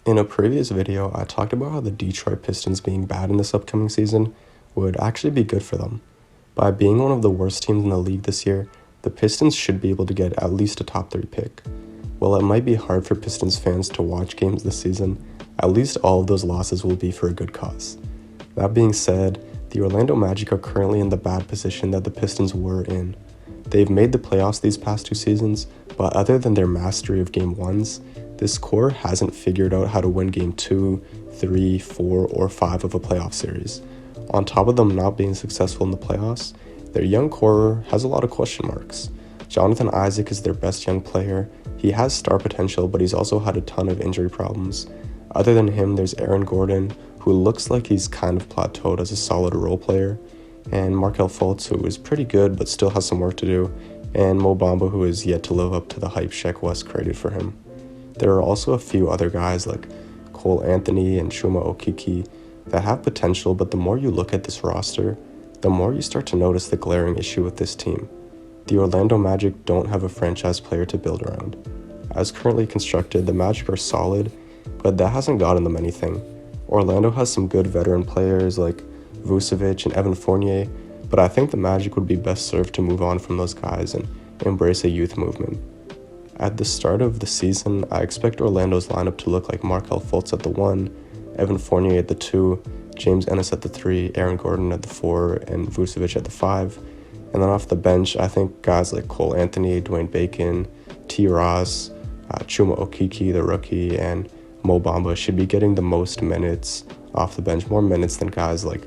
In a previous video, I talked about how the Detroit Pistons being bad in this upcoming season would actually be good for them. By being one of the worst teams in the league this year, the Pistons should be able to get at least a top 3 pick. While it might be hard for Pistons fans to watch games this season, at least all of those losses will be for a good cause. That being said, the Orlando Magic are currently in the bad position that the Pistons were in. They've made the playoffs these past 2 seasons, but other than their mastery of Game 1s, this core hasn't figured out how to win Game 2, 3, 4, or 5 of a playoff series. On top of them not being successful in the playoffs, their young core has a lot of question marks. Jonathan Isaac is their best young player. He has star potential, but he's also had a ton of injury problems. Other than him, there's Aaron Gordon, who looks like he's kind of plateaued as a solid role player, and markellefultz, who is pretty good but still has some work to do, and Mo Bamba, who is yet to live up to the hype Sheck West created for him. There are also a few other guys like Cole Anthony and Chuma Okeke that have potential, but the more you look at this roster, the more you start to notice the glaring issue with this team. The Orlando Magic don't have a franchise player to build around. As currently constructed, the Magic are solid, but that hasn't gotten them anything. Orlando has some good veteran players like Vucevic and Evan Fournier, but I think the Magic would be best served to move on from those guys and embrace a youth movement. At the start of the season, I expect Orlando's lineup to look like markellefultz at the 1, Evan Fournier at the 2, James Ennis at the 3, Aaron Gordon at the 4, and Vucevic at the 5. And then off the bench, I think guys like Cole Anthony, Dwayne Bacon, T. Ross, Chuma Okeke, the rookie, and Mo Bamba should be getting the most minutes off the bench, more minutes than guys like,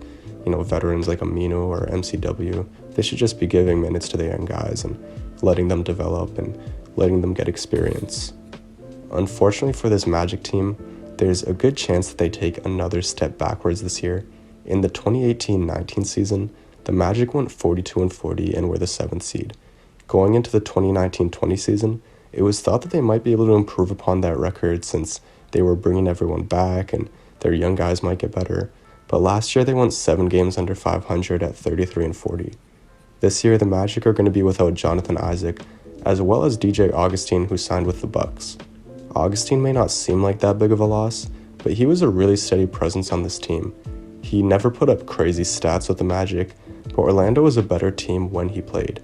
veterans like Aminu or MCW. They should just be giving minutes to the young guys and letting them develop and letting them get experience. Unfortunately for this Magic team, there's a good chance that they take another step backwards this year. In the 2018-19 season, the Magic went 42-40 and were the 7th seed. Going into the 2019-20 season, it was thought that they might be able to improve upon that record since they were bringing everyone back and their young guys might get better. But last year they went 7 games under 500 at 33-40. This year the Magic are going to be without Jonathan Isaac, as well as DJ Augustin, who signed with the Bucks. Augustin may not seem like that big of a loss, but he was a really steady presence on this team. He never put up crazy stats with the Magic, but Orlando was a better team when he played.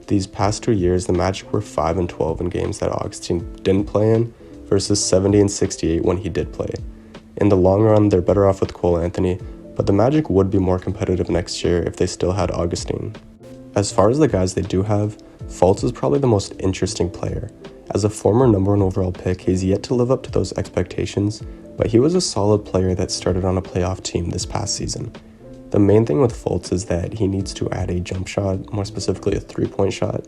These past 2 years, the Magic were 5-12 in games that Augustin didn't play in, versus 70-68 when he did play. In the long run, they're better off with Cole Anthony, but the Magic would be more competitive next year if they still had Augustin. As far as the guys they do have, Fultz is probably the most interesting player. As a former number 1 overall pick, he's yet to live up to those expectations, but he was a solid player that started on a playoff team this past season. The main thing with Fultz is that he needs to add a jump shot, more specifically a 3-point shot.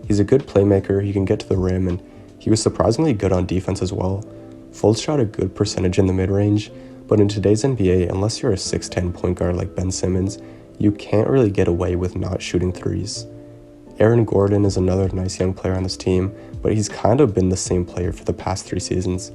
He's a good playmaker, he can get to the rim, and he was surprisingly good on defense as well. Fultz shot a good percentage in the mid-range, but in today's NBA, unless you're a 6'10 point guard like Ben Simmons, you can't really get away with not shooting threes. Aaron Gordon is another nice young player on this team, but he's kind of been the same player for the past 3 seasons.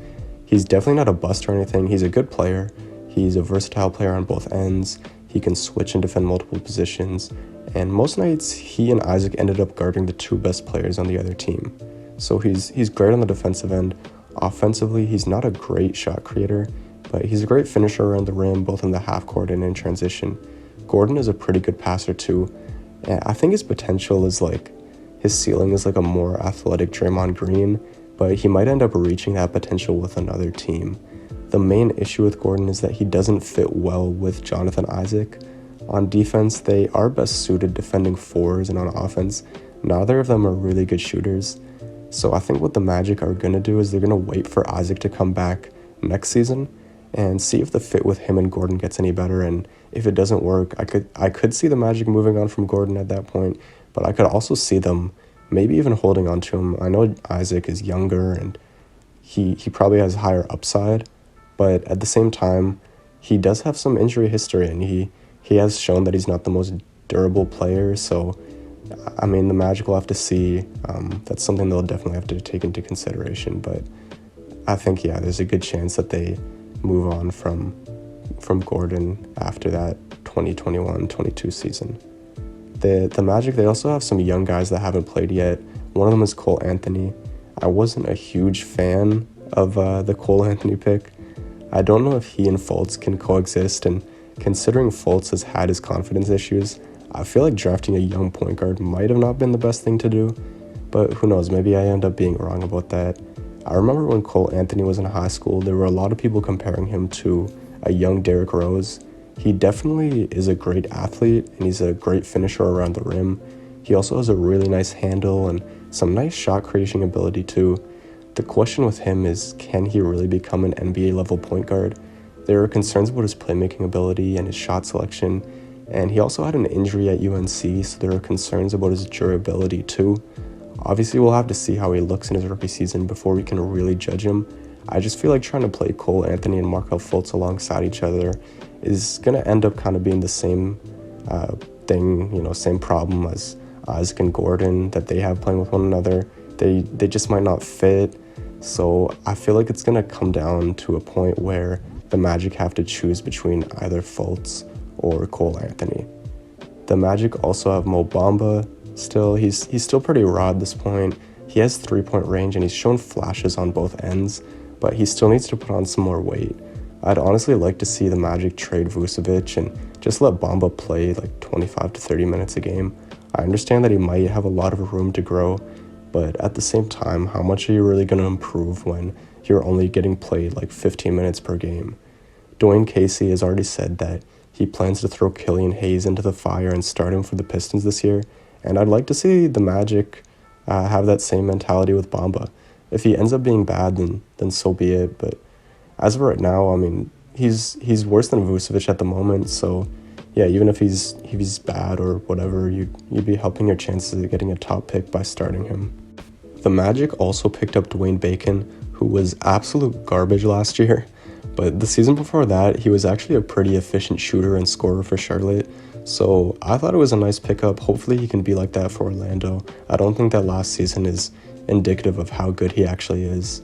He's definitely not a bust or anything, he's a good player. He's a versatile player on both ends, he can switch and defend multiple positions, and most nights he and Isaac ended up guarding the 2 best players on the other team. So he's great on the defensive end. Offensively, he's not a great shot creator, but he's a great finisher around the rim, both in the half court and in transition. Gordon is a pretty good passer too, and I think his potential is his ceiling is like a more athletic Draymond Green, but he might end up reaching that potential with another team. The main issue with Gordon is that he doesn't fit well with Jonathan Isaac. On defense, they are best suited defending 4s, and on offense, neither of them are really good shooters. So I think what the Magic are going to do is they're going to wait for Isaac to come back next season and see if the fit with him and Gordon gets any better, and if it doesn't work, I could see the Magic moving on from Gordon at that point, but I could also see them maybe even holding on to him. I know Isaac is younger and he probably has higher upside, but at the same time, he does have some injury history, and he has shown that he's not the most durable player, so I mean, the Magic will have to see. That's something they'll definitely have to take into consideration, but I think, there's a good chance that they move on from Gordon after that 2021-22 season. The Magic, they also have some young guys that haven't played yet. One of them is Cole Anthony. I wasn't a huge fan of the Cole Anthony pick. I don't know if he and Fultz can coexist, and considering Fultz has had his confidence issues, I feel like drafting a young point guard might have not been the best thing to do, but who knows, maybe I end up being wrong about that. I remember when Cole Anthony was in high school, there were a lot of people comparing him to a young Derrick Rose. He definitely is a great athlete, and he's a great finisher around the rim. He also has a really nice handle and some nice shot creation ability too. The question with him is, can he really become an NBA level point guard? There are concerns about his playmaking ability and his shot selection, and he also had an injury at UNC, so there are concerns about his durability too. Obviously, we'll have to see how he looks in his rookie season before we can really judge him. I just feel like trying to play Cole Anthony and Markelle Fultz alongside each other is going to end up kind of being the same thing, same problem as Isaac and Gordon that they have playing with one another. They just might not fit. So I feel like it's going to come down to a point where the Magic have to choose between either Fultz or Cole Anthony. The Magic also have Mo Bamba still. He's still pretty raw at this point. He has 3-point range and he's shown flashes on both ends, but he still needs to put on some more weight. I'd honestly like to see the Magic trade Vucevic and just let Bamba play like 25 to 30 minutes a game. I understand that he might have a lot of room to grow, but at the same time, how much are you really going to improve when you're only getting played like 15 minutes per game? Dwayne Casey has already said that he plans to throw Killian Hayes into the fire and start him for the Pistons this year, and I'd like to see the Magic have that same mentality with Bamba. If he ends up being bad, then so be it, but as of right now, I mean, he's worse than Vucevic at the moment, so yeah, even if he's bad or whatever, you'd be helping your chances of getting a top pick by starting him. The Magic also picked up Dwayne Bacon, who was absolute garbage last year, but the season before that, he was actually a pretty efficient shooter and scorer for Charlotte, so I thought it was a nice pickup. Hopefully he can be like that for Orlando. I don't think that last season is indicative of how good he actually is.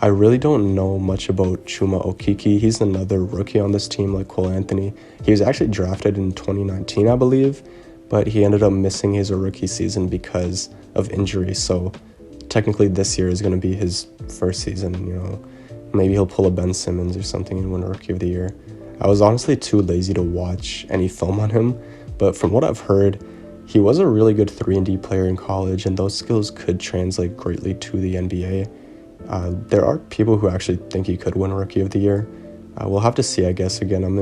I really don't know much about Chuma Okeke. He's another rookie on this team like Cole Anthony. He was actually drafted in 2019, I believe, but he ended up missing his rookie season because of injury, so technically this year is going to be his first season, Maybe he'll pull a Ben Simmons or something and win Rookie of the Year. I was honestly too lazy to watch any film on him, but from what I've heard, he was a really good 3-and-D player in college, and those skills could translate greatly to the NBA. There are people who actually think he could win Rookie of the Year. We'll have to see, I guess. Again, I'm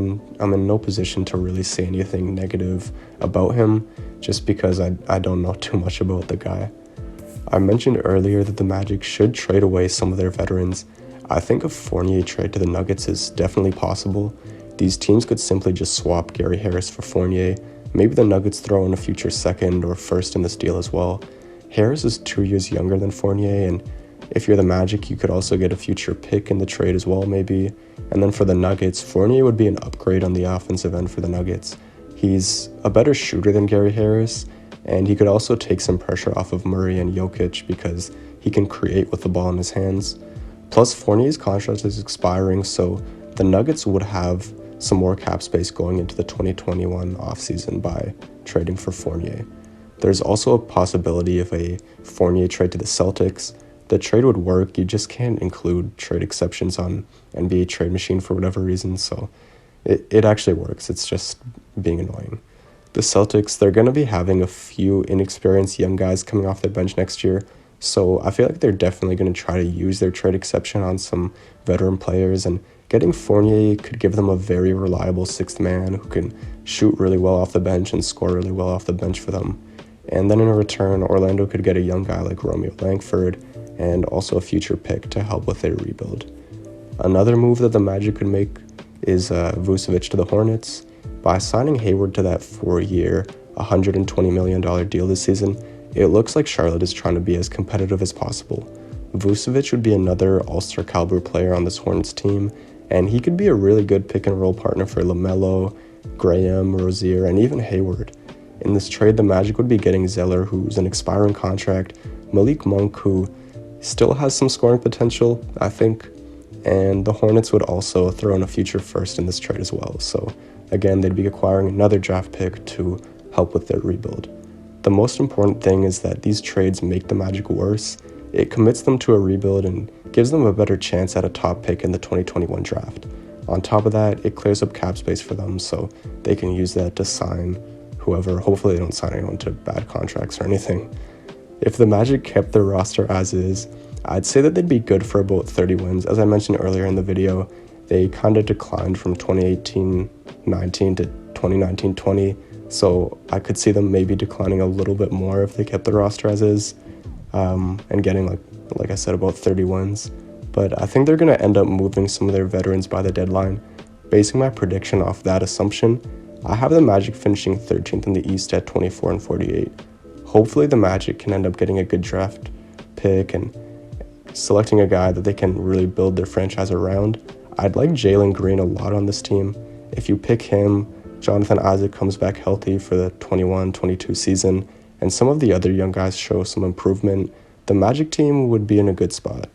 in no position to really say anything negative about him, just because I don't know too much about the guy. I mentioned earlier that the Magic should trade away some of their veterans. I think a Fournier trade to the Nuggets is definitely possible. These teams could simply just swap Gary Harris for Fournier. Maybe the Nuggets throw in a future second or first in this deal as well. Harris is 2 years younger than Fournier, and if you're the Magic, you could also get a future pick in the trade as well, maybe. And then for the Nuggets, Fournier would be an upgrade on the offensive end for the Nuggets. He's a better shooter than Gary Harris, and he could also take some pressure off of Murray and Jokic because he can create with the ball in his hands. Plus, Fournier's contract is expiring, so the Nuggets would have some more cap space going into the 2021 offseason by trading for Fournier. There's also a possibility of a Fournier trade to the Celtics. The trade would work, you just can't include trade exceptions on NBA Trade Machine for whatever reason, so it actually works, it's just being annoying. The Celtics, they're going to be having a few inexperienced young guys coming off their bench next year, so I feel like they're definitely going to try to use their trade exception on some veteran players, and getting Fournier could give them a very reliable sixth man who can shoot really well off the bench and score really well off the bench for them. And then in return, Orlando could get a young guy like Romeo Langford and also a future pick to help with their rebuild. Another move that the Magic could make is Vucevic to the Hornets. By signing Hayward to that 4-year, $120 million deal this season, it looks like Charlotte is trying to be as competitive as possible. Vucevic would be another all-star caliber player on this Hornets team, and he could be a really good pick-and-roll partner for LaMelo, Graham, Rozier, and even Hayward. In this trade, the Magic would be getting Zeller, who's an expiring contract, Malik Monk, who still has some scoring potential, I think, and the Hornets would also throw in a future first in this trade as well. So again, they'd be acquiring another draft pick to help with their rebuild. The most important thing is that these trades make the Magic worse, it commits them to a rebuild and gives them a better chance at a top pick in the 2021 draft. On top of that, it clears up cap space for them so they can use that to sign whoever. Hopefully they don't sign anyone to bad contracts or anything. If the Magic kept their roster as is, I'd say that they'd be good for about 30 wins. As I mentioned earlier in the video, they kind of declined from 2018-19 to 2019-20, so I could see them maybe declining a little bit more if they kept the roster as is, and getting, like I said, about 30 wins. But I think they're going to end up moving some of their veterans by the deadline. Basing my prediction off that assumption, I have the Magic finishing 13th in the East at 24-48. Hopefully the Magic can end up getting a good draft pick and selecting a guy that they can really build their franchise around. I'd like Jalen Green a lot on this team. If you pick him, Jonathan Isaac comes back healthy for the 21-22 season, and some of the other young guys show some improvement, the Magic team would be in a good spot.